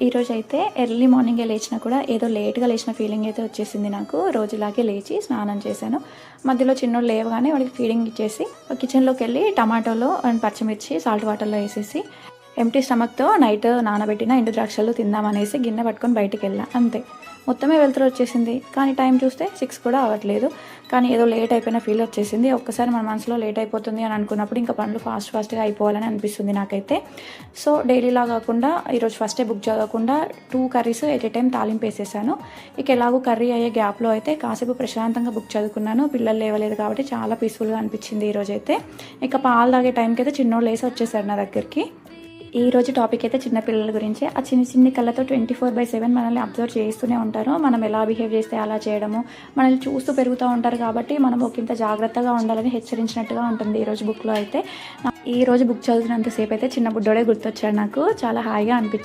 ఈరోజైతే ఎర్లీ మార్నింగే లేచినా కూడా ఏదో లేట్గా లేచిన ఫీలింగ్ అయితే వచ్చేసింది నాకు. రోజులాగే లేచి స్నానం చేశాను. మధ్యలో చిన్నోడు లేవగానే వాడికి ఫీడింగ్ ఇచ్చేసి కిచెన్లోకి వెళ్ళి టమాటోలు అండ్ పచ్చిమిర్చి సాల్ట్ వాటర్లో వేసేసి ఎంప్టీ స్టమక్తో నైట్ నానబెట్టిన ఎండు ద్రాక్షలు తిందామనేసి గిన్నె పట్టుకొని బయటికి వెళ్ళా. అంతే, మొత్తమే వెళ్తురు వచ్చేసింది. కానీ టైం చూస్తే 6 కూడా అవ్వట్లేదు. కానీ ఏదో లేట్ అయిపోయిన ఫీల్ వచ్చేసింది. ఒక్కసారి మన మనసులో లేట్ అయిపోతుంది అని అనుకున్నప్పుడు ఇంకా పనులు ఫాస్ట్గా అయిపోవాలని అనిపిస్తుంది నాకైతే. సో డైలీలా కాకుండా ఈరోజు ఫస్టే బుక్ చేయకుండా 2 కర్రీస్ ఎట్ ఏ టైం తాలింపు వేసేసాను. ఇక ఎలాగో కర్రీ అయ్యే గ్యాప్లో అయితే కాసేపు ప్రశాంతంగా బుక్ చదువుకున్నాను. పిల్లలు లేవలేదు కాబట్టి చాలా పీస్ఫుల్గా అనిపించింది ఈరోజైతే. ఇక పాలు తాగే టైంకి అయితే చిన్నోళ్ళు లేసి వచ్చేసారు నా దగ్గరికి. ఈ రోజు టాపిక్ అయితే చిన్నపిల్లల గురించి. ఆ చిన్ని కళ్ళతో 24/7 మనల్ని అబ్జర్వ్ చేస్తూనే ఉంటారు. మనం ఎలా బిహేవ్ చేస్తే అలా చేయడము, మనల్ని చూస్తూ పెరుగుతూ ఉంటారు కాబట్టి మనం ఒకంత జాగ్రత్తగా ఉండాలని హెచ్చరించినట్టుగా ఉంటుంది ఈరోజు బుక్లో అయితే. ఈరోజు బుక్ చదువుతున్నంతసేపు అయితే చిన్న బుడ్డోడే గుర్తొచ్చాడు నాకు. చాలా హాయిగా అనిపించింది.